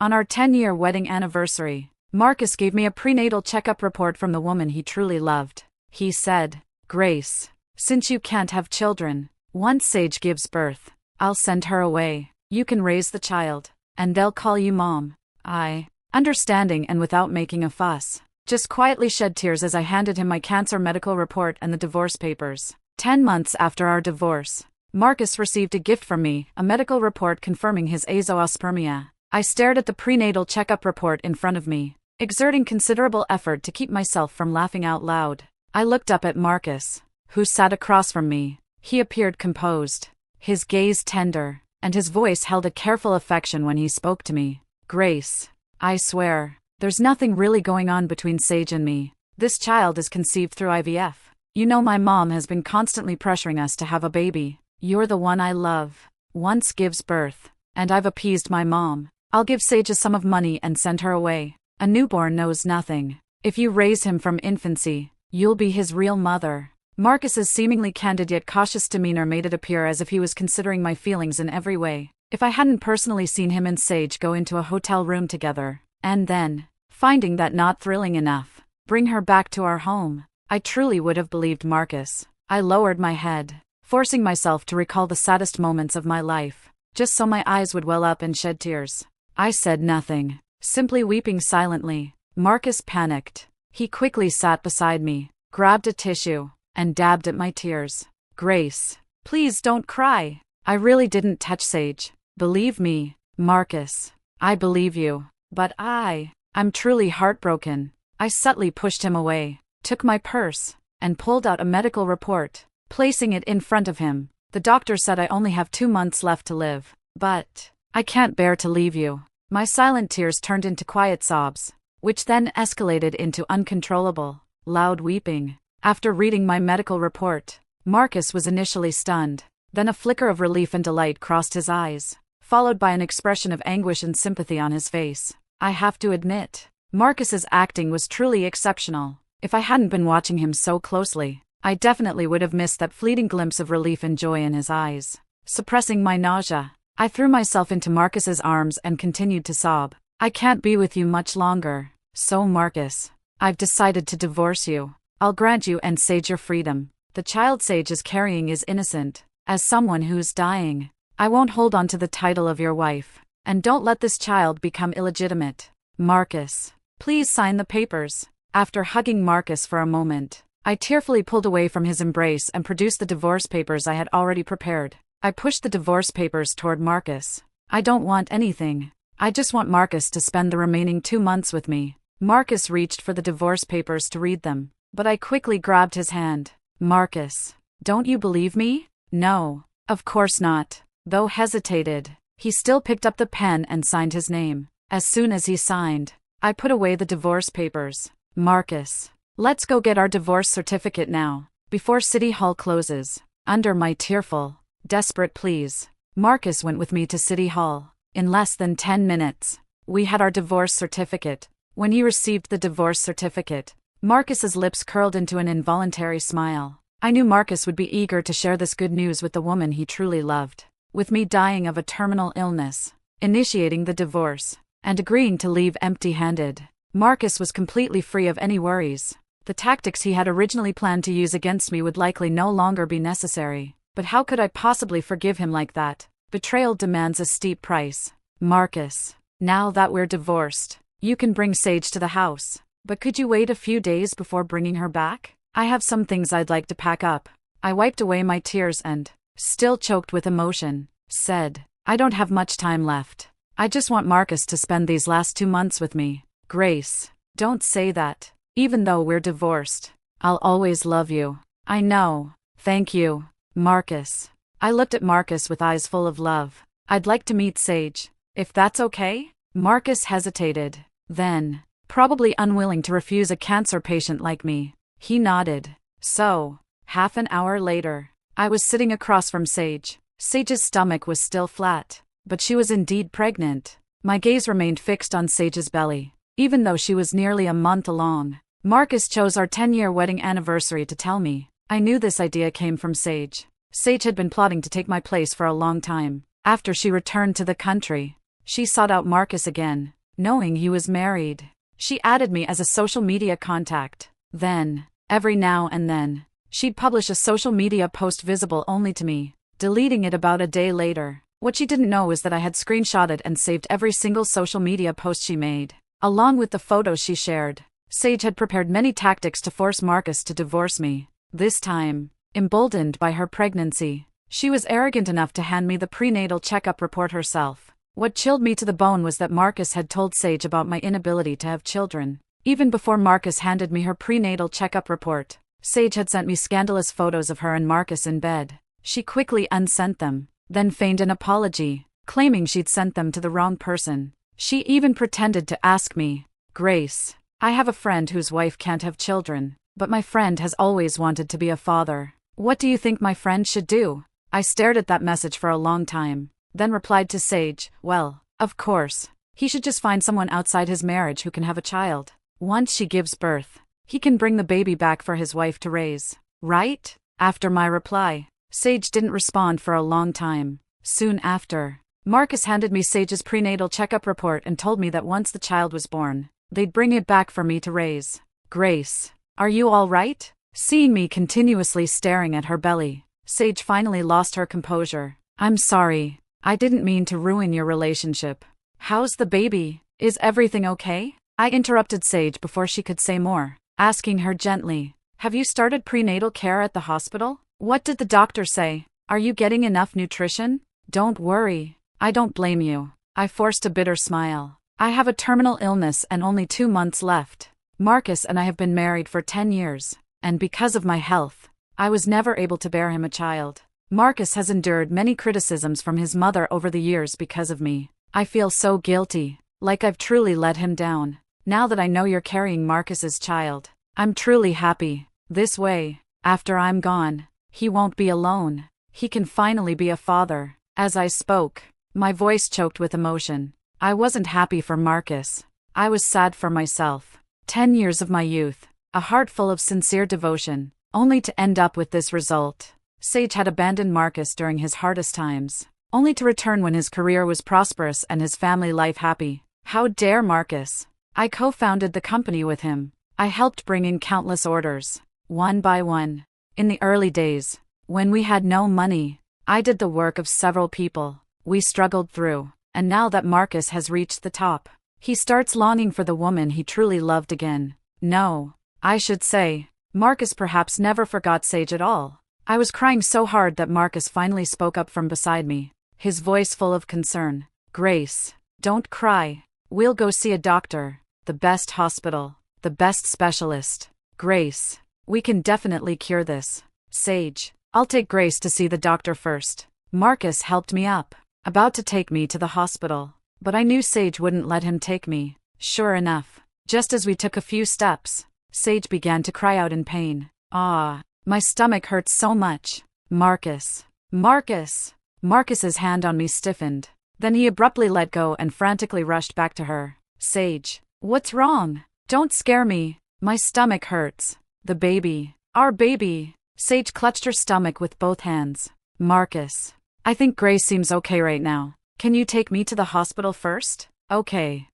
On our 10-year wedding anniversary, Marcus gave me a prenatal checkup report from the woman he truly loved. He said, "Grace, since you can't have children, once Sage gives birth, I'll send her away. You can raise the child, and they'll call you Mom." I, understanding and without making a fuss, just quietly shed tears as I handed him my cancer medical report and the divorce papers. 10 months after our divorce, Marcus received a gift from me, a medical report confirming his azoospermia. I stared at the prenatal checkup report in front of me, exerting considerable effort to keep myself from laughing out loud. I looked up at Marcus, who sat across from me. He appeared composed, his gaze tender, and his voice held a careful affection when he spoke to me. "Grace, I swear, there's nothing really going on between Sage and me. This child is conceived through IVF. You know my mom has been constantly pressuring us to have a baby. You're the one I love. Once gives birth, and I've appeased my mom. I'll give Sage a sum of money and send her away. A newborn knows nothing. If you raise him from infancy, you'll be his real mother." Marcus's seemingly candid yet cautious demeanor made it appear as if he was considering my feelings in every way. If I hadn't personally seen him and Sage go into a hotel room together, and then, finding that not thrilling enough, bring her back to our home, I truly would have believed Marcus. I lowered my head, forcing myself to recall the saddest moments of my life, just so my eyes would well up and shed tears. I said nothing, simply weeping silently. Marcus panicked. He quickly sat beside me, grabbed a tissue, and dabbed at my tears. "Grace, please don't cry. I really didn't touch Sage. Believe me, Marcus. I believe you. But I'm truly heartbroken." I subtly pushed him away, took my purse, and pulled out a medical report, placing it in front of him. "The doctor said I only have 2 months left to live, but I can't bear to leave you." My silent tears turned into quiet sobs, which then escalated into uncontrollable, loud weeping. After reading my medical report, Marcus was initially stunned. Then a flicker of relief and delight crossed his eyes, followed by an expression of anguish and sympathy on his face. I have to admit, Marcus's acting was truly exceptional. If I hadn't been watching him so closely, I definitely would have missed that fleeting glimpse of relief and joy in his eyes. Suppressing my nausea, I threw myself into Marcus's arms and continued to sob. "I can't be with you much longer. So Marcus, I've decided to divorce you. I'll grant you and Sage your freedom. The child Sage is carrying is innocent. As someone who's dying, I won't hold on to the title of your wife. And don't let this child become illegitimate. Marcus, please sign the papers." After hugging Marcus for a moment, I tearfully pulled away from his embrace and produced the divorce papers I had already prepared. I pushed the divorce papers toward Marcus. "I don't want anything. I just want Marcus to spend the remaining 2 months with me." Marcus reached for the divorce papers to read them, but I quickly grabbed his hand. "Marcus, don't you believe me?" "No, of course not." Though hesitated, he still picked up the pen and signed his name. As soon as he signed, I put away the divorce papers. "Marcus, let's go get our divorce certificate now, before City Hall closes." Under my tearful, desperate pleas, Marcus went with me to City Hall. In less than 10 minutes, we had our divorce certificate. When he received the divorce certificate, Marcus's lips curled into an involuntary smile. I knew Marcus would be eager to share this good news with the woman he truly loved. With me dying of a terminal illness, initiating the divorce, and agreeing to leave empty-handed, Marcus was completely free of any worries. The tactics he had originally planned to use against me would likely no longer be necessary. But how could I possibly forgive him like that? Betrayal demands a steep price. "Marcus, now that we're divorced, you can bring Sage to the house. But could you wait a few days before bringing her back? I have some things I'd like to pack up." I wiped away my tears and, still choked with emotion, said, "I don't have much time left. I just want Marcus to spend these last 2 months with me." "Grace, don't say that. Even though we're divorced, I'll always love you." "I know. Thank you, Marcus." I looked at Marcus with eyes full of love. "I'd like to meet Sage, if that's okay?" Marcus hesitated. Then, probably unwilling to refuse a cancer patient like me, he nodded. So, half an hour later, I was sitting across from Sage. Sage's stomach was still flat, but she was indeed pregnant. My gaze remained fixed on Sage's belly, even though she was nearly a month along. Marcus chose our 10-year wedding anniversary to tell me. I knew this idea came from Sage. Sage had been plotting to take my place for a long time. After she returned to the country, She sought out Marcus again, knowing he was married. She added me as a social media contact. Then, every now and then, she'd publish a social media post visible only to me, deleting it about a day later. What she didn't know is that I had screenshotted and saved every single social media post she made, along with the photos she shared. Sage had prepared many tactics to force Marcus to divorce me. This time, emboldened by her pregnancy, she was arrogant enough to hand me the prenatal checkup report herself. What chilled me to the bone was that Marcus had told Sage about my inability to have children. Even before Marcus handed me her prenatal checkup report, Sage had sent me scandalous photos of her and Marcus in bed. She quickly unsent them, then feigned an apology, claiming she'd sent them to the wrong person. She even pretended to ask me, "Grace, I have a friend whose wife can't have children, but my friend has always wanted to be a father. What do you think my friend should do?" I stared at that message for a long time, then replied to Sage, "Well, of course, he should just find someone outside his marriage who can have a child. Once she gives birth, he can bring the baby back for his wife to raise, right?" After my reply, Sage didn't respond for a long time. Soon after, Marcus handed me Sage's prenatal checkup report and told me that once the child was born, they'd bring it back for me to raise. "Grace, are you all right?" Seeing me continuously staring at her belly, Sage finally lost her composure. "I'm sorry, I didn't mean to ruin your relationship. How's the baby? Is everything okay?" I interrupted Sage before she could say more, asking her gently, "Have you started prenatal care at the hospital? What did the doctor say? Are you getting enough nutrition?" "Don't worry, I don't blame you." I forced a bitter smile. "I have a terminal illness and only 2 months left. Marcus and I have been married for 10 years, and because of my health, I was never able to bear him a child. Marcus has endured many criticisms from his mother over the years because of me. I feel so guilty, like I've truly let him down. Now that I know you're carrying Marcus's child, I'm truly happy. This way, after I'm gone, he won't be alone. He can finally be a father." As I spoke, my voice choked with emotion. I wasn't happy for Marcus. I was sad for myself. 10 years of my youth, a heart full of sincere devotion, only to end up with this result. Sage had abandoned Marcus during his hardest times, only to return when his career was prosperous and his family life happy. How dare Marcus? I co-founded the company with him. I helped bring in countless orders, one by one. In the early days, when we had no money, I did the work of several people. We struggled through, and now that Marcus has reached the top, he starts longing for the woman he truly loved again. No, I should say, Marcus perhaps never forgot Sage at all. I was crying so hard that Marcus finally spoke up from beside me, his voice full of concern. "Grace, don't cry. We'll go see a doctor, the best hospital, the best specialist. Grace, we can definitely cure this. Sage, I'll take Grace to see the doctor first." Marcus helped me up, about to take me to the hospital, but I knew Sage wouldn't let him take me. Sure enough, just as we took a few steps, Sage began to cry out in pain. "Ah, my stomach hurts so much. Marcus. Marcus." Marcus's hand on me stiffened. Then he abruptly let go and frantically rushed back to her. "Sage, what's wrong? Don't scare me. My stomach hurts. The baby. Our baby." Sage clutched her stomach with both hands. "Marcus, I think Grace seems okay right now. Can you take me to the hospital first?" Okay.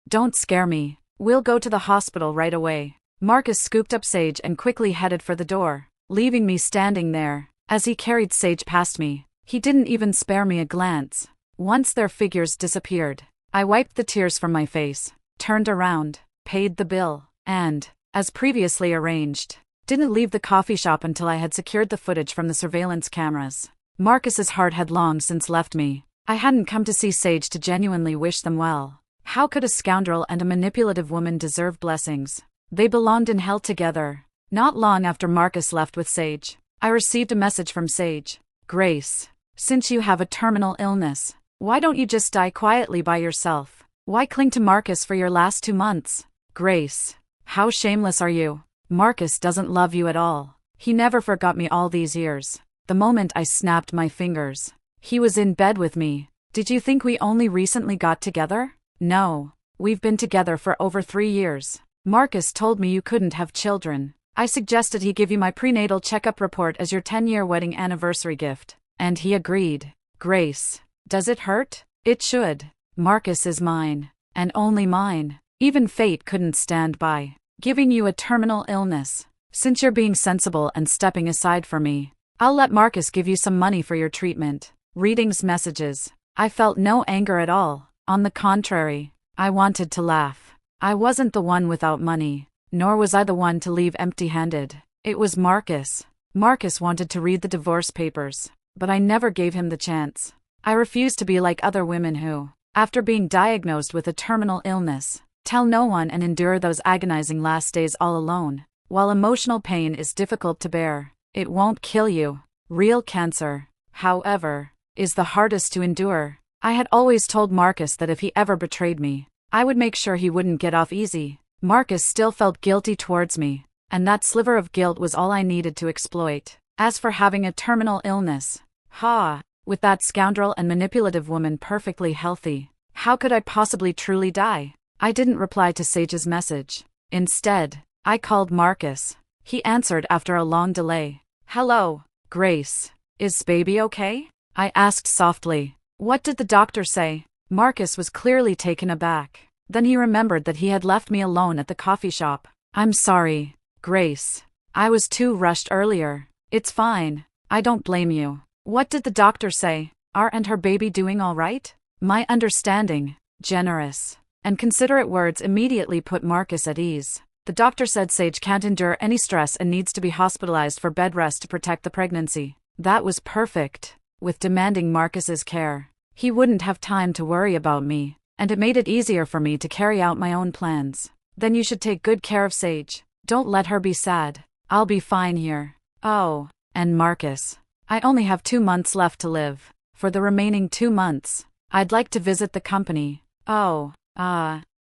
Don't scare me. We'll go to the hospital right away." Marcus scooped up Sage and quickly headed for the door, leaving me standing there. As he carried Sage past me, he didn't even spare me a glance. Once their figures disappeared, I wiped the tears from my face, turned around, paid the bill, and, as previously arranged, didn't leave the coffee shop until I had secured the footage from the surveillance cameras. Marcus's heart had long since left me. I hadn't come to see Sage to genuinely wish them well. How could a scoundrel and a manipulative woman deserve blessings? They belonged in hell together. Not long after Marcus left with Sage, I received a message from Sage. "Grace, since you have a terminal illness, why don't you just die quietly by yourself? Why cling to Marcus for your last 2 months? Grace, how shameless are you? Marcus doesn't love you at all. He never forgot me all these years." The moment I snapped my fingers, he was in bed with me. "Did you think we only recently got together? No, we've been together for over 3 years. Marcus told me you couldn't have children. I suggested he give you my prenatal checkup report as your 10-year wedding anniversary gift, and he agreed. Grace, does it hurt?" It should. Marcus is mine. And only mine. Even fate couldn't stand by, giving you a terminal illness. Since you're being sensible and stepping aside for me, I'll let Marcus give you some money for your treatment. Reading's messages. I felt no anger at all. On the contrary, I wanted to laugh. I wasn't the one without money, nor was I the one to leave empty-handed. It was Marcus. Marcus wanted to read the divorce papers, but I never gave him the chance. I refused to be like other women who, after being diagnosed with a terminal illness, tell no one and endure those agonizing last days all alone. While emotional pain is difficult to bear, it won't kill you. Real cancer, however, is the hardest to endure. I had always told Marcus that if he ever betrayed me, I would make sure he wouldn't get off easy. Marcus still felt guilty towards me, and that sliver of guilt was all I needed to exploit. As for having a terminal illness, with that scoundrel and manipulative woman perfectly healthy, how could I possibly truly die? I didn't reply to Sage's message. Instead, I called Marcus. He answered after a long delay. Hello, Grace. Is baby okay? I asked softly. What did the doctor say? Marcus was clearly taken aback. Then he remembered that he had left me alone at the coffee shop. I'm sorry, Grace. I was too rushed earlier. It's fine. I don't blame you. What did the doctor say? Are and her baby doing all right? My understanding, generous, and considerate words immediately put Marcus at ease. The doctor said Sage can't endure any stress and needs to be hospitalized for bed rest to protect the pregnancy. That was perfect. With demanding Marcus's care, he wouldn't have time to worry about me, and it made it easier for me to carry out my own plans. Then you should take good care of Sage. Don't let her be sad. I'll be fine here. Oh, and Marcus, I only have 2 months left to live. For the remaining 2 months, I'd like to visit the company. Oh,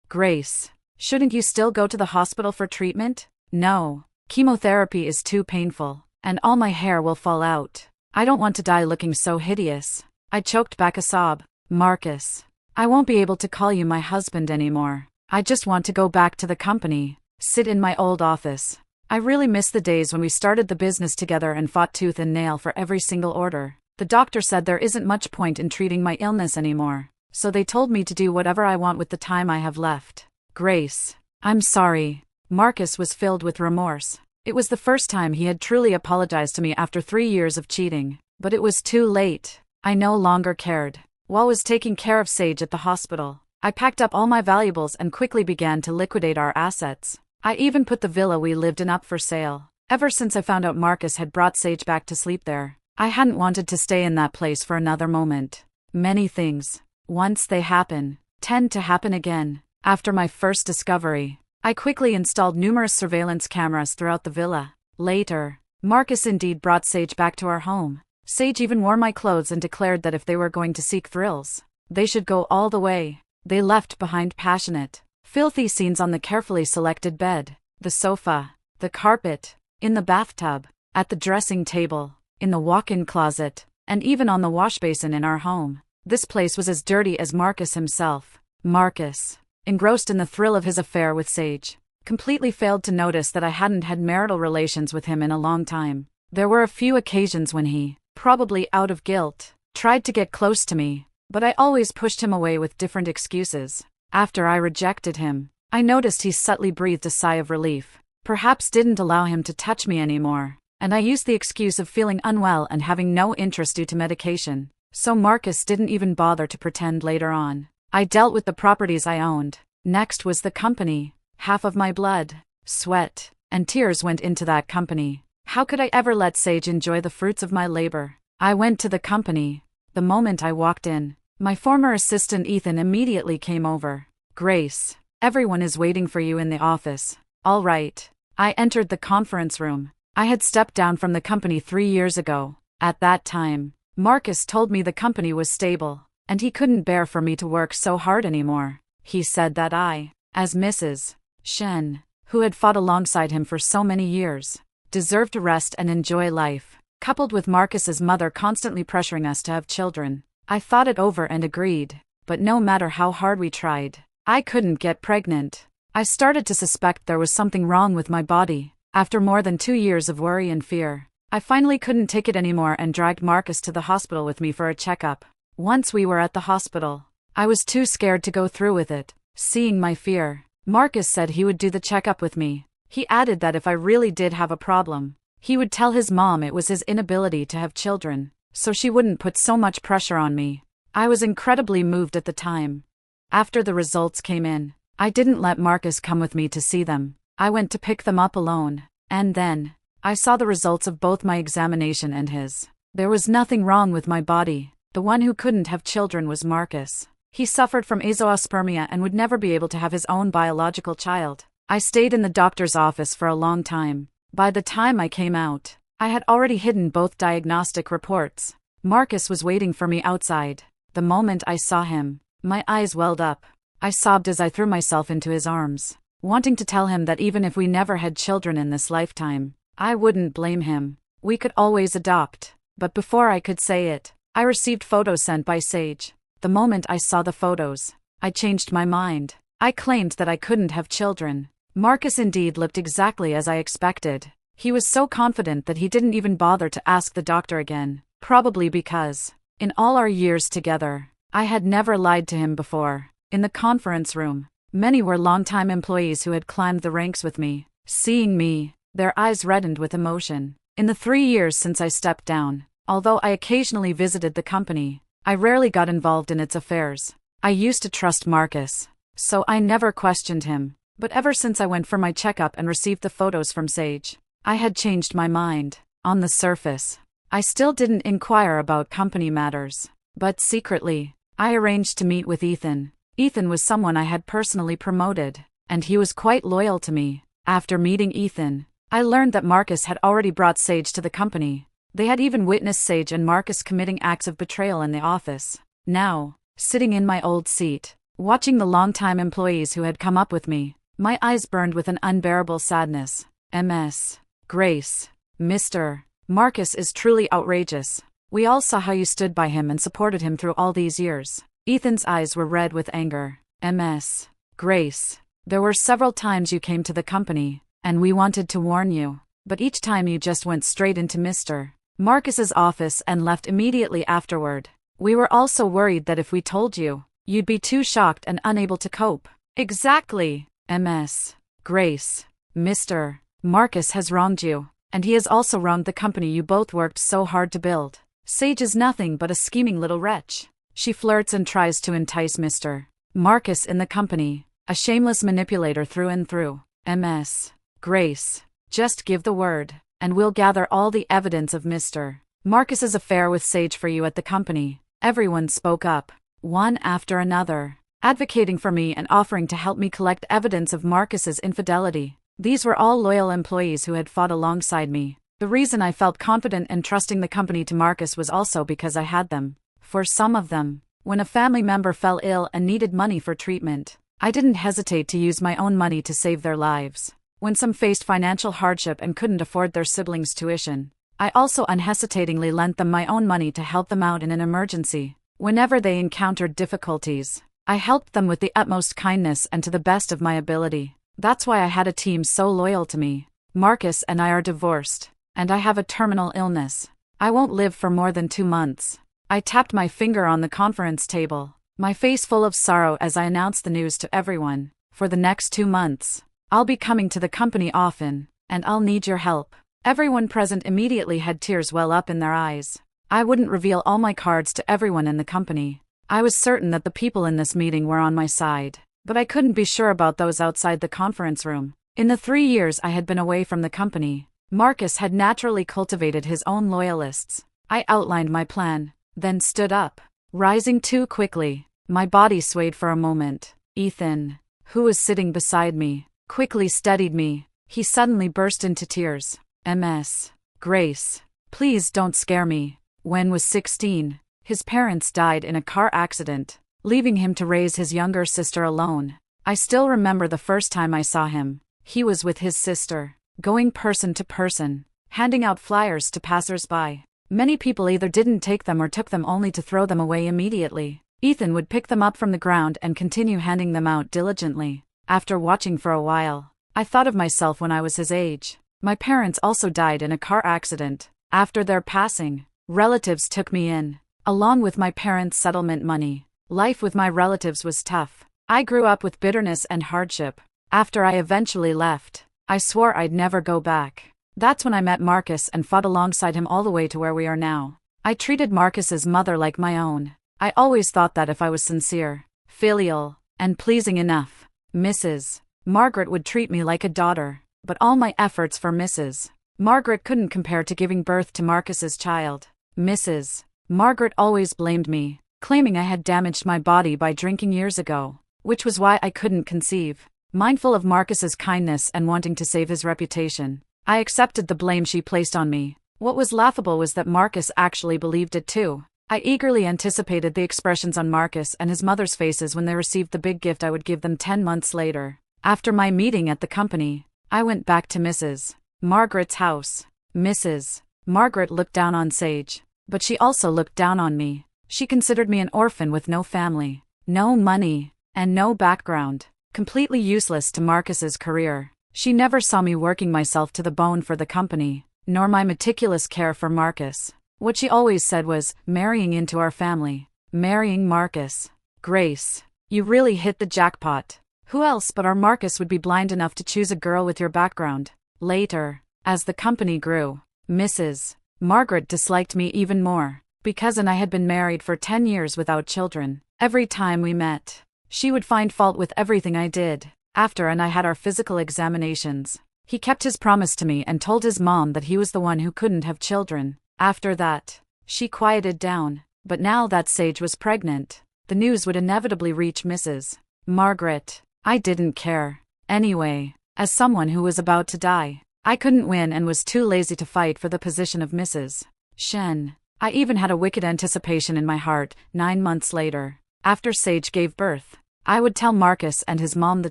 Grace. Shouldn't you still go to the hospital for treatment? No. Chemotherapy is too painful, and all my hair will fall out. I don't want to die looking so hideous. I choked back a sob. Marcus, I won't be able to call you my husband anymore. I just want to go back to the company, sit in my old office. I really miss the days when we started the business together and fought tooth and nail for every single order. The doctor said there isn't much point in treating my illness anymore, so they told me to do whatever I want with the time I have left. Grace, I'm sorry. Marcus was filled with remorse. It was the first time he had truly apologized to me after 3 years of cheating, but it was too late. I no longer cared. While I was taking care of Sage at the hospital, I packed up all my valuables and quickly began to liquidate our assets. I even put the villa we lived in up for sale. Ever since I found out Marcus had brought Sage back to sleep there, I hadn't wanted to stay in that place for another moment. Many things, once they happen, tend to happen again. After my first discovery, I quickly installed numerous surveillance cameras throughout the villa. Later, Marcus indeed brought Sage back to our home. Sage even wore my clothes and declared that if they were going to seek thrills, they should go all the way. They left behind passionate, filthy scenes on the carefully selected bed, the sofa, the carpet, in the bathtub, at the dressing table, in the walk-in closet, and even on the washbasin in our home. This place was as dirty as Marcus himself. Marcus, engrossed in the thrill of his affair with Sage, completely failed to notice that I hadn't had marital relations with him in a long time. There were a few occasions when he, probably out of guilt, tried to get close to me, but I always pushed him away with different excuses. After I rejected him, I noticed he subtly breathed a sigh of relief, perhaps didn't allow him to touch me anymore, and I used the excuse of feeling unwell and having no interest due to medication, so Marcus didn't even bother to pretend later on. I dealt with the properties I owned. Next was the company. Half of my blood, sweat, and tears went into that company. How could I ever let Sage enjoy the fruits of my labor? I went to the company. The moment I walked in, my former assistant Ethan immediately came over. Grace, everyone is waiting for you in the office. All right. I entered the conference room. I had stepped down from the company 3 years ago. At that time, Marcus told me the company was stable, and he couldn't bear for me to work so hard anymore. He said that I, as Mrs. Shen, who had fought alongside him for so many years, deserved to rest and enjoy life. Coupled with Marcus's mother constantly pressuring us to have children, I thought it over and agreed, but no matter how hard we tried, I couldn't get pregnant. I started to suspect there was something wrong with my body. After more than 2 years of worry and fear, I finally couldn't take it anymore and dragged Marcus to the hospital with me for a checkup. Once we were at the hospital, I was too scared to go through with it. Seeing my fear, Marcus said he would do the checkup with me. He added that if I really did have a problem, he would tell his mom it was his inability to have children, so she wouldn't put so much pressure on me. I was incredibly moved at the time. After the results came in, I didn't let Marcus come with me to see them. I went to pick them up alone, and then I saw the results of both my examination and his. There was nothing wrong with my body. The one who couldn't have children was Marcus. He suffered from azoospermia and would never be able to have his own biological child. I stayed in the doctor's office for a long time. By the time I came out, I had already hidden both diagnostic reports. Marcus was waiting for me outside. The moment I saw him, my eyes welled up. I sobbed as I threw myself into his arms, wanting to tell him that even if we never had children in this lifetime, I wouldn't blame him. We could always adopt. But before I could say it, I received photos sent by Sage. The moment I saw the photos, I changed my mind. I claimed that I couldn't have children. Marcus indeed looked exactly as I expected. He was so confident that he didn't even bother to ask the doctor again, probably because, in all our years together, I had never lied to him before. In the conference room, many were longtime employees who had climbed the ranks with me. Seeing me, their eyes reddened with emotion. In the 3 years since I stepped down, although I occasionally visited the company, I rarely got involved in its affairs. I used to trust Marcus, so I never questioned him. But ever since I went for my checkup and received the photos from Sage, I had changed my mind. On the surface, I still didn't inquire about company matters. But secretly, I arranged to meet with Ethan. Ethan was someone I had personally promoted, and he was quite loyal to me. After meeting Ethan, I learned that Marcus had already brought Sage to the company. They had even witnessed Sage and Marcus committing acts of betrayal in the office. Now, sitting in my old seat, watching the longtime employees who had come up with me, my eyes burned with an unbearable sadness. Ms. Grace. Mr. Marcus is truly outrageous. We all saw how you stood by him and supported him through all these years. Ethan's eyes were red with anger. Ms. Grace. There were several times you came to the company, and we wanted to warn you, but each time you just went straight into Mr. Marcus's office and left immediately afterward. We were also worried that if we told you, you'd be too shocked and unable to cope. Exactly. Ms. Grace. Mr. Marcus has wronged you, and he has also wronged the company you both worked so hard to build. Sage is nothing but a scheming little wretch. She flirts and tries to entice Mr. Marcus in the company, a shameless manipulator through and through. Ms. Grace. Just give the word, and we'll gather all the evidence of Mr. Marcus's affair with Sage for you at the company. Everyone spoke up, one after another, advocating for me and offering to help me collect evidence of Marcus's infidelity. These were all loyal employees who had fought alongside me. The reason I felt confident in trusting the company to Marcus was also because I had them. For some of them, when a family member fell ill and needed money for treatment, I didn't hesitate to use my own money to save their lives. When some faced financial hardship and couldn't afford their siblings' tuition, I also unhesitatingly lent them my own money to help them out in an emergency. Whenever they encountered difficulties, I helped them with the utmost kindness and to the best of my ability. That's why I had a team so loyal to me. Marcus and I are divorced, and I have a terminal illness. I won't live for more than 2 months. I tapped my finger on the conference table, my face full of sorrow as I announced the news to everyone. For the next 2 months, I'll be coming to the company often, and I'll need your help. Everyone present immediately had tears well up in their eyes. I wouldn't reveal all my cards to everyone in the company. I was certain that the people in this meeting were on my side, but I couldn't be sure about those outside the conference room. In the 3 years I had been away from the company, Marcus had naturally cultivated his own loyalists. I outlined my plan, then stood up, rising too quickly. My body swayed for a moment. Ethan, who was sitting beside me, quickly steadied me. He suddenly burst into tears. Ms. Grace, please don't scare me. When was 16, his parents died in a car accident, leaving him to raise his younger sister alone. I still remember the first time I saw him. He was with his sister, going person to person, handing out flyers to passers-by. Many people either didn't take them or took them only to throw them away immediately. Ethan would pick them up from the ground and continue handing them out diligently. After watching for a while, I thought of myself when I was his age. My parents also died in a car accident. After their passing, relatives took me in, along with my parents' settlement money. Life with my relatives was tough. I grew up with bitterness and hardship. After I eventually left, I swore I'd never go back. That's when I met Marcus and fought alongside him all the way to where we are now. I treated Marcus's mother like my own. I always thought that if I was sincere, filial, and pleasing enough, Mrs. Margaret would treat me like a daughter. But all my efforts for Mrs. Margaret couldn't compare to giving birth to Marcus's child. Mrs. Margaret always blamed me, claiming I had damaged my body by drinking years ago, which was why I couldn't conceive. Mindful of Marcus's kindness and wanting to save his reputation, I accepted the blame she placed on me. What was laughable was that Marcus actually believed it too. I eagerly anticipated the expressions on Marcus and his mother's faces when they received the big gift I would give them 10 months later. After my meeting at the company, I went back to Mrs. Margaret's house. Mrs. Margaret looked down on Sage, but she also looked down on me. She considered me an orphan with no family, no money, and no background, completely useless to Marcus's career. She never saw me working myself to the bone for the company, nor my meticulous care for Marcus. What she always said was, marrying into our family, marrying Marcus. Grace, you really hit the jackpot. Who else but our Marcus would be blind enough to choose a girl with your background? Later, as the company grew, Mrs. Margaret disliked me even more, because I had been married for 10 years without children. Every time we met, she would find fault with everything I did. After I had our physical examinations, he kept his promise to me and told his mom that he was the one who couldn't have children. After that, she quieted down, but now that Sage was pregnant, the news would inevitably reach Mrs. Margaret. I didn't care. Anyway, as someone who was about to die, I couldn't win and was too lazy to fight for the position of Mrs. Shen. I even had a wicked anticipation in my heart. 9 months later, after Sage gave birth, I would tell Marcus and his mom the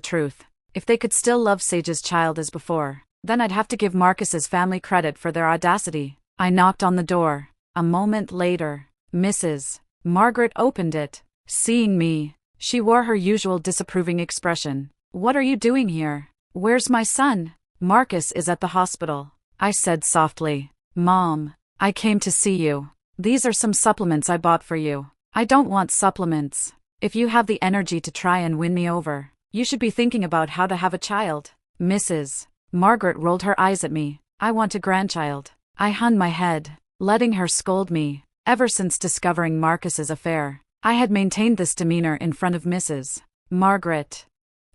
truth. If they could still love Sage's child as before, then I'd have to give Marcus's family credit for their audacity. I knocked on the door. A moment later, Mrs. Margaret opened it. Seeing me, she wore her usual disapproving expression. "What are you doing here? Where's my son?" "Marcus is at the hospital," I said softly. "Mom, I came to see you. These are some supplements I bought for you." "I don't want supplements. If you have the energy to try and win me over, you should be thinking about how to have a child." Mrs. Margaret rolled her eyes at me. "I want a grandchild." I hung my head, letting her scold me. Ever since discovering Marcus's affair, I had maintained this demeanor in front of Mrs. Margaret.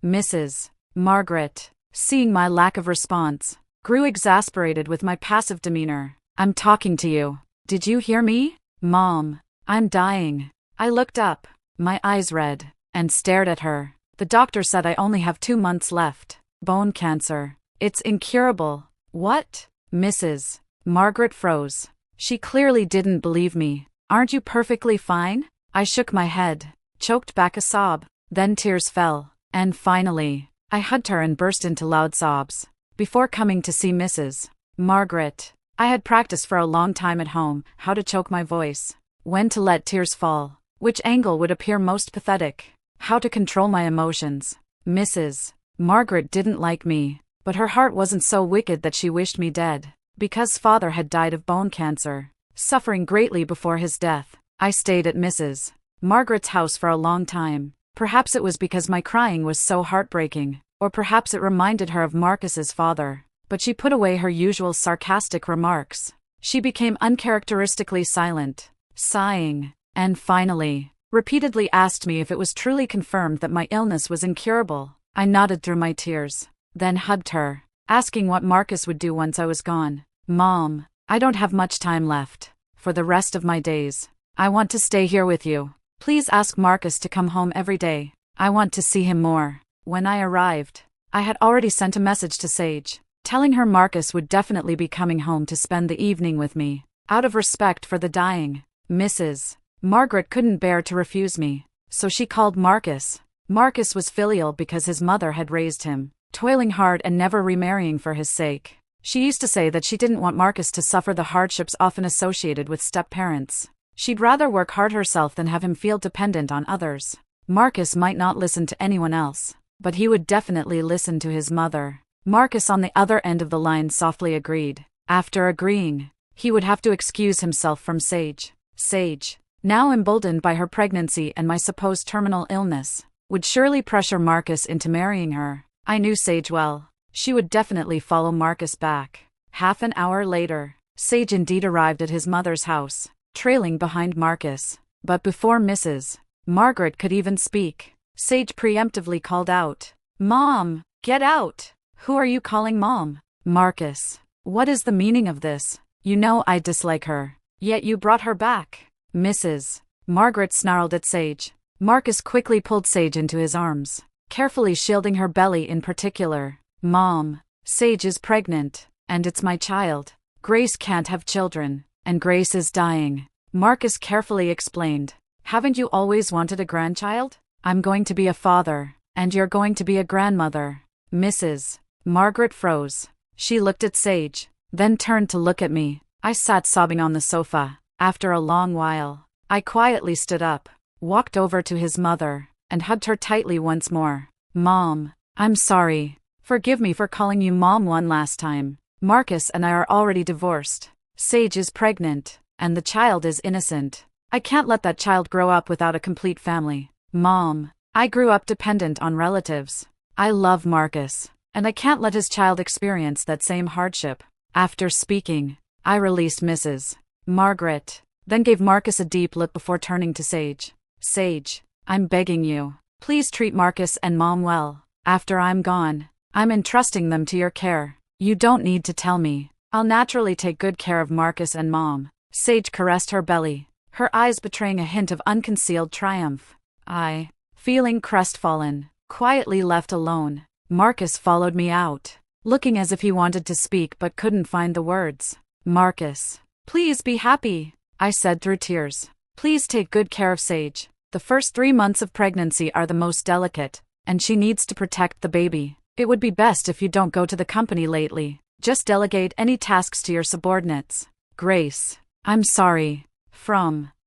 Mrs. Margaret, seeing my lack of response, grew exasperated with my passive demeanor. "I'm talking to you. Did you hear me? Mom, I'm dying." I looked up, my eyes red, and stared at her. "The doctor said I only have 2 months left. Bone cancer. It's incurable." "What?" Mrs. Margaret froze. She clearly didn't believe me. "Aren't you perfectly fine?" I shook my head, choked back a sob. Then tears fell, and finally, I hugged her and burst into loud sobs. Before coming to see Mrs. Margaret, I had practiced for a long time at home how to choke my voice, when to let tears fall, which angle would appear most pathetic, how to control my emotions. Mrs. Margaret didn't like me, but her heart wasn't so wicked that she wished me dead. Because father had died of bone cancer, suffering greatly before his death, I stayed at Mrs. Margaret's house for a long time. Perhaps it was because my crying was so heartbreaking, or perhaps it reminded her of Marcus's father, but she put away her usual sarcastic remarks. She became uncharacteristically silent, sighing, and finally, repeatedly asked me if it was truly confirmed that my illness was incurable. I nodded through my tears, then hugged her, asking what Marcus would do once I was gone. "Mom, I don't have much time left. For the rest of my days, I want to stay here with you. Please ask Marcus to come home every day. I want to see him more." When I arrived, I had already sent a message to Sage, telling her Marcus would definitely be coming home to spend the evening with me. Out of respect for the dying, Mrs. Margaret couldn't bear to refuse me, so she called Marcus. Marcus was filial because his mother had raised him, toiling hard and never remarrying for his sake. She used to say that she didn't want Marcus to suffer the hardships often associated with step-parents. She'd rather work hard herself than have him feel dependent on others. Marcus might not listen to anyone else, but he would definitely listen to his mother. Marcus on the other end of the line softly agreed. After agreeing, he would have to excuse himself from Sage. Sage, now emboldened by her pregnancy and my supposed terminal illness, would surely pressure Marcus into marrying her. I knew Sage well. She would definitely follow Marcus back. Half an hour later, Sage indeed arrived at his mother's house, trailing behind Marcus. But before Mrs. Margaret could even speak, Sage preemptively called out, "Mom, get out! Who are you calling Mom?" "Marcus, what is the meaning of this? You know I dislike her, yet you brought her back." Mrs. Margaret snarled at Sage. Marcus quickly pulled Sage into his arms, carefully shielding her belly in particular. "Mom, Sage is pregnant, and it's my child. Grace can't have children, and Grace is dying," Marcus carefully explained. "Haven't you always wanted a grandchild? I'm going to be a father, and you're going to be a grandmother." Mrs. Margaret froze. She looked at Sage, then turned to look at me. I sat sobbing on the sofa. After a long while, I quietly stood up, walked over to his mother, and hugged her tightly once more. "Mom, I'm sorry. Forgive me for calling you Mom one last time. Marcus and I are already divorced. Sage is pregnant, and the child is innocent. I can't let that child grow up without a complete family. Mom, I grew up dependent on relatives. I love Marcus, and I can't let his child experience that same hardship." After speaking, I released Mrs. Margaret, then gave Marcus a deep look before turning to Sage. "Sage, I'm begging you, please treat Marcus and Mom well. After I'm gone, I'm entrusting them to your care. You don't need to tell me. I'll naturally take good care of Marcus and Mom." Sage caressed her belly, her eyes betraying a hint of unconcealed triumph. I, feeling crestfallen, quietly left alone. Marcus followed me out, looking as if he wanted to speak but couldn't find the words. "Marcus, please be happy," I said through tears. "Please take good care of Sage. The first 3 months of pregnancy are the most delicate, and she needs to protect the baby. It would be best if you don't go to the company lately. Just delegate any tasks to your subordinates. Grace, I'm sorry."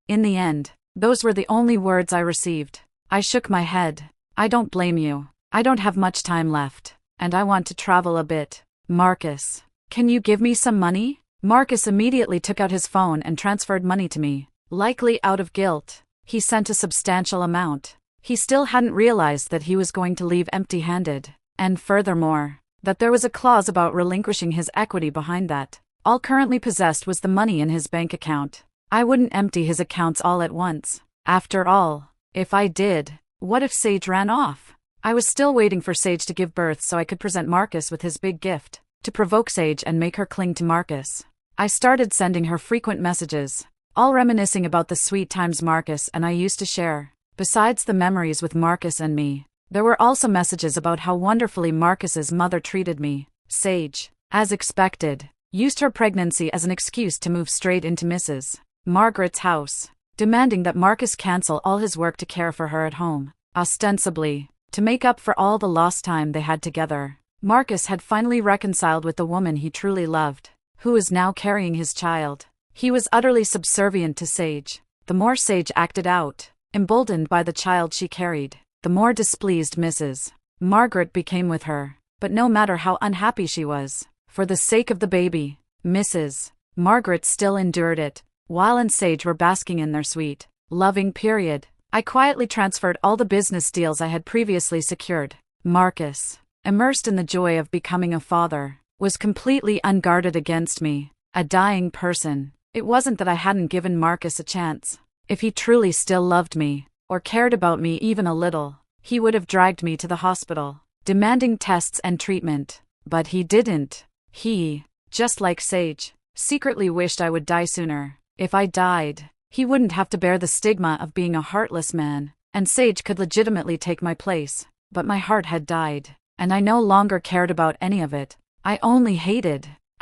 In the end, those were the only words I received. I shook my head. "I don't blame you. I don't have much time left, and I want to travel a bit. Marcus, can you give me some money?" Marcus immediately took out his phone and transferred money to me. Likely out of guilt, he sent a substantial amount. He still hadn't realized that he was going to leave empty-handed, and furthermore, that there was a clause about relinquishing his equity behind that. All currently possessed was the money in his bank account. I wouldn't empty his accounts all at once. After all, if I did, what if Sage ran off? I was still waiting for Sage to give birth so I could present Marcus with his big gift, to provoke Sage and make her cling to Marcus. I started sending her frequent messages, all reminiscing about the sweet times Marcus and I used to share. Besides the memories with Marcus and me, there were also messages about how wonderfully Marcus's mother treated me. Sage, as expected, used her pregnancy as an excuse to move straight into Mrs. Margaret's house, demanding that Marcus cancel all his work to care for her at home. Ostensibly, to make up for all the lost time they had together, Marcus had finally reconciled with the woman he truly loved, who was now carrying his child. He was utterly subservient to Sage. The more Sage acted out, emboldened by the child she carried, the more displeased Mrs. Margaret became with her. But no matter how unhappy she was, for the sake of the baby, Mrs. Margaret still endured it. While and Sage were basking in their sweet, loving period, I quietly transferred all the business deals I had previously secured. Marcus, immersed in the joy of becoming a father, was completely unguarded against me, a dying person. It wasn't that I hadn't given Marcus a chance. If he truly still loved me, or cared about me even a little, he would have dragged me to the hospital, demanding tests and treatment. But he didn't. He, just like Sage, secretly wished I would die sooner. If I died, he wouldn't have to bear the stigma of being a heartless man, and Sage could legitimately take my place. But my heart had died, and I no longer cared about any of it. I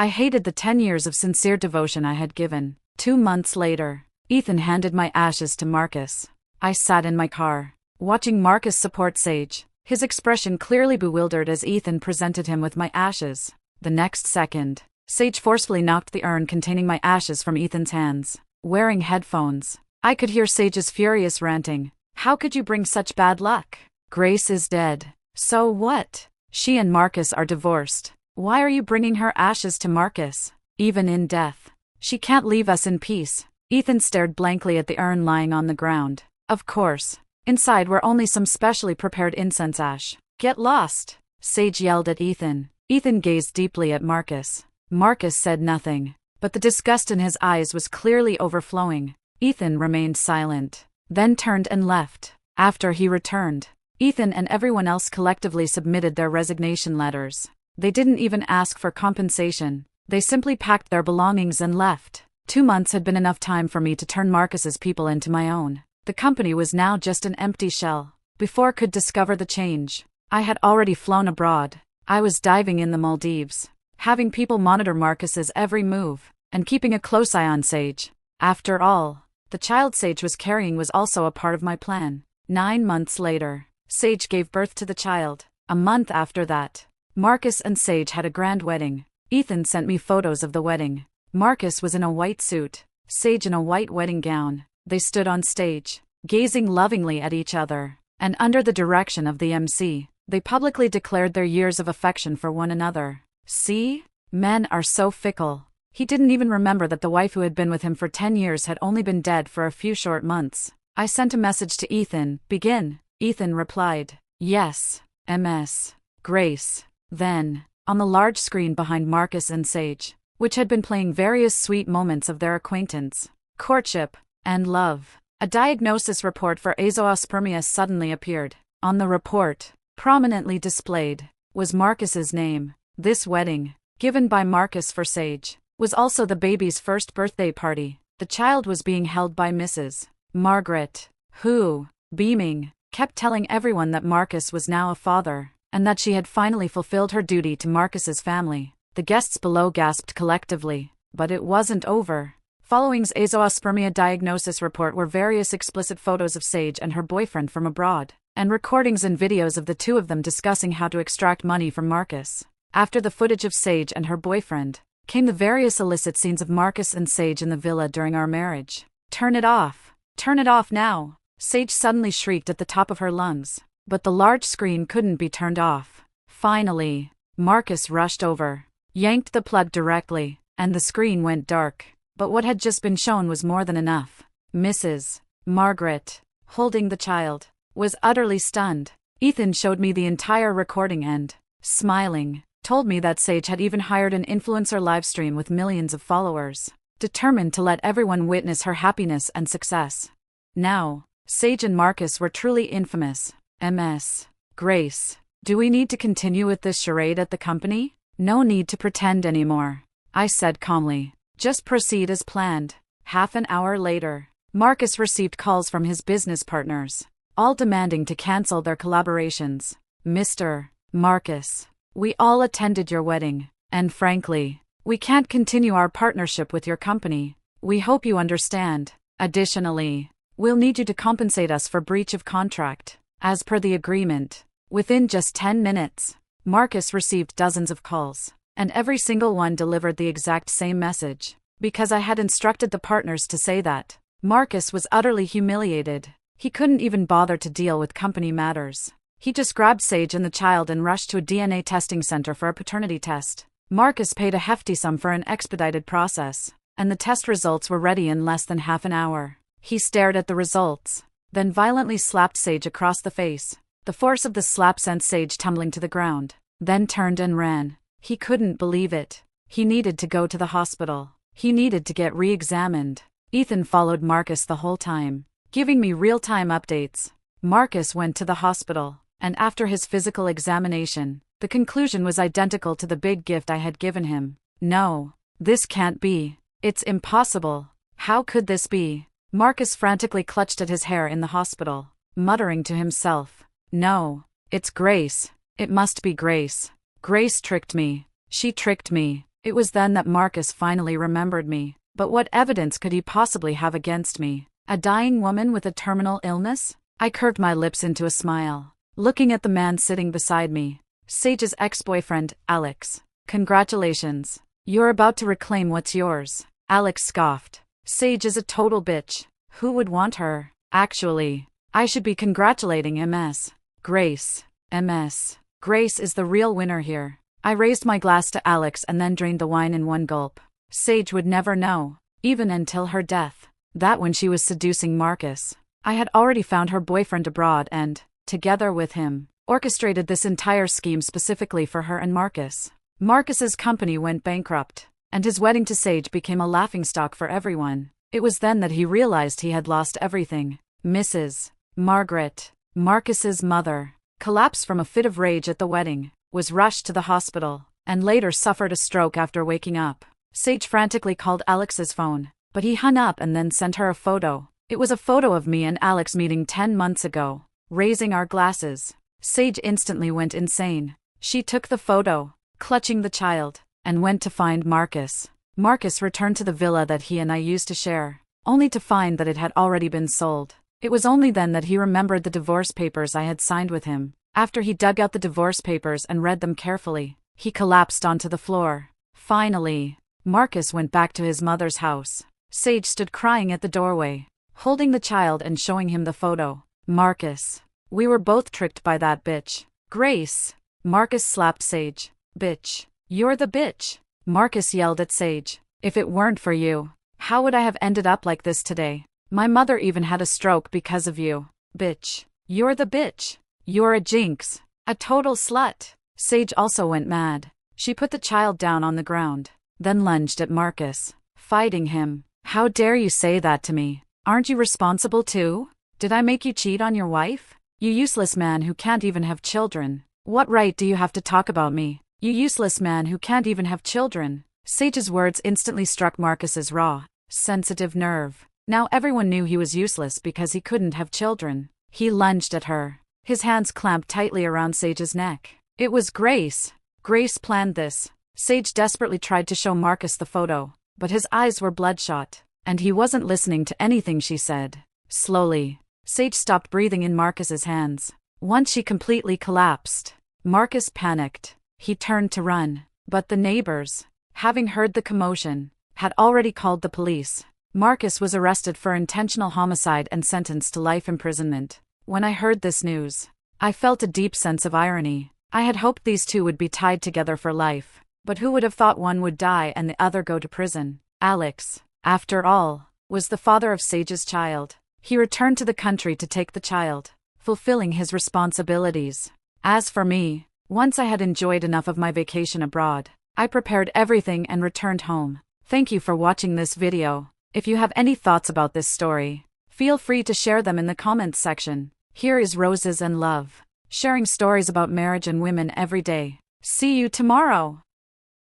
hated the 10 years of sincere devotion I had given. 2 months later, Ethan handed my ashes to Marcus. I sat in my car, watching Marcus support Sage, his expression clearly bewildered as Ethan presented him with my ashes. The next second, Sage forcefully knocked the urn containing my ashes from Ethan's hands. Wearing headphones, I could hear Sage's furious ranting. "How could you bring such bad luck? Grace is dead. So what? She and Marcus are divorced. Why are you bringing her ashes to Marcus? Even in death, she can't leave us in peace." Ethan stared blankly at the urn lying on the ground. Of course. Inside were only some specially prepared incense ash. Get lost! Sage yelled at Ethan. Ethan gazed deeply at Marcus. Marcus said nothing, but the disgust in his eyes was clearly overflowing. Ethan remained silent, then turned and left. After he returned, Ethan and everyone else collectively submitted their resignation letters. They didn't even ask for compensation. They simply packed their belongings and left. 2 months had been enough time for me to turn Marcus's people into my own. The company was now just an empty shell. Before I could discover the change, I had already flown abroad. I was diving in the Maldives, having people monitor Marcus's every move, and keeping a close eye on Sage. After all, the child Sage was carrying was also a part of my plan. 9 months later, Sage gave birth to the child. A month after that, Marcus and Sage had a grand wedding. Ethan sent me photos of the wedding. Marcus was in a white suit, Sage in a white wedding gown. They stood on stage, gazing lovingly at each other, and under the direction of the MC, they publicly declared their years of affection for one another. See? Men are so fickle. He didn't even remember that the wife who had been with him for 10 years had only been dead for a few short months. I sent a message to Ethan. Begin. Ethan replied, yes, MS. Grace. Then, on the large screen behind Marcus and Sage, which had been playing various sweet moments of their acquaintance, courtship, and love, a diagnosis report for azoospermia suddenly appeared. On the report, prominently displayed, was Marcus's name. This wedding, given by Marcus for Sage, was also the baby's first birthday party. The child was being held by Mrs. Margaret, who, beaming, kept telling everyone that Marcus was now a father, and that she had finally fulfilled her duty to Marcus's family. The guests below gasped collectively, but it wasn't over. Following's azoospermia diagnosis report were various explicit photos of Sage and her boyfriend from abroad, and recordings and videos of the two of them discussing how to extract money from Marcus. After the footage of Sage and her boyfriend, came the various illicit scenes of Marcus and Sage in the villa during our marriage. Turn it off! Turn it off now! Sage suddenly shrieked at the top of her lungs, but the large screen couldn't be turned off. Finally, Marcus rushed over, yanked the plug directly, and the screen went dark. But what had just been shown was more than enough. Mrs. Margaret, holding the child, was utterly stunned. Ethan showed me the entire recording and, smiling, told me that Sage had even hired an influencer livestream with millions of followers, determined to let everyone witness her happiness and success. Now, Sage and Marcus were truly infamous. MS. Grace, do we need to continue with this charade at the company? No need to pretend anymore, I said calmly. Just proceed as planned. Half an hour later, Marcus received calls from his business partners, all demanding to cancel their collaborations. Mr. Marcus, we all attended your wedding, and frankly, we can't continue our partnership with your company. We hope you understand. Additionally, we'll need you to compensate us for breach of contract, as per the agreement. Within just 10 minutes, Marcus received dozens of calls, and every single one delivered the exact same message. Because I had instructed the partners to say that, Marcus was utterly humiliated. He couldn't even bother to deal with company matters. He just grabbed Sage and the child and rushed to a DNA testing center for a paternity test. Marcus paid a hefty sum for an expedited process, and the test results were ready in less than half an hour. He stared at the results, then violently slapped Sage across the face. The force of the slap sent Sage tumbling to the ground, then turned and ran. He couldn't believe it. He needed to go to the hospital. He needed to get re-examined. Ethan followed Marcus the whole time, giving me real-time updates. Marcus went to the hospital, and after his physical examination, the conclusion was identical to the big gift I had given him. No, this can't be. It's impossible. How could this be? Marcus frantically clutched at his hair in the hospital, muttering to himself, no, it's Grace. It must be Grace. Grace tricked me. She tricked me. It was then that Marcus finally remembered me. But what evidence could he possibly have against me? A dying woman with a terminal illness? I curved my lips into a smile, looking at the man sitting beside me. Sage's ex-boyfriend, Alex. Congratulations. You're about to reclaim what's yours. Alex scoffed. Sage is a total bitch. Who would want her? Actually, I should be congratulating MS. Grace. MS. Grace is the real winner here. I raised my glass to Alex and then drained the wine in one gulp. Sage would never know, even until her death. That when she was seducing Marcus. I had already found her boyfriend abroad and, together with him, orchestrated this entire scheme specifically for her and Marcus. Marcus's company went bankrupt, and his wedding to Sage became a laughingstock for everyone. It was then that he realized he had lost everything. Mrs. Margaret, Marcus's mother, collapsed from a fit of rage at the wedding, was rushed to the hospital, and later suffered a stroke after waking up. Sage frantically called Alex's phone, but he hung up and then sent her a photo. It was a photo of me and Alex meeting 10 months ago, raising our glasses. Sage instantly went insane. She took the photo, clutching the child, and went to find Marcus. Marcus returned to the villa that he and I used to share, only to find that it had already been sold. It was only then that he remembered the divorce papers I had signed with him. After he dug out the divorce papers and read them carefully, he collapsed onto the floor. Finally, Marcus went back to his mother's house. Sage stood crying at the doorway, holding the child and showing him the photo. Marcus, we were both tricked by that bitch. Grace. Marcus slapped Sage. Bitch. You're the bitch. Marcus yelled at Sage. If it weren't for you, how would I have ended up like this today? My mother even had a stroke because of you. Bitch. You're the bitch. You're a jinx. A total slut. Sage also went mad. She put the child down on the ground, then lunged at Marcus, fighting him. How dare you say that to me? Aren't you responsible too? Did I make you cheat on your wife? You useless man who can't even have children. What right do you have to talk about me? You useless man who can't even have children. Sage's words instantly struck Marcus's raw, sensitive nerve. Now everyone knew he was useless because he couldn't have children. He lunged at her, his hands clamped tightly around Sage's neck. It was Grace. Grace planned this. Sage desperately tried to show Marcus the photo, but his eyes were bloodshot, and he wasn't listening to anything she said. Slowly, Sage stopped breathing in Marcus's hands. Once she completely collapsed, Marcus panicked. He turned to run, but the neighbors, having heard the commotion, had already called the police. Marcus was arrested for intentional homicide and sentenced to life imprisonment. When I heard this news, I felt a deep sense of irony. I had hoped these two would be tied together for life, but who would have thought one would die and the other go to prison? Alex, after all, was the father of Sage's child. He returned to the country to take the child, fulfilling his responsibilities. As for me, once I had enjoyed enough of my vacation abroad, I prepared everything and returned home. Thank you for watching this video. If you have any thoughts about this story, feel free to share them in the comments section. Here is Roses and Love, sharing stories about marriage and women every day. See you tomorrow.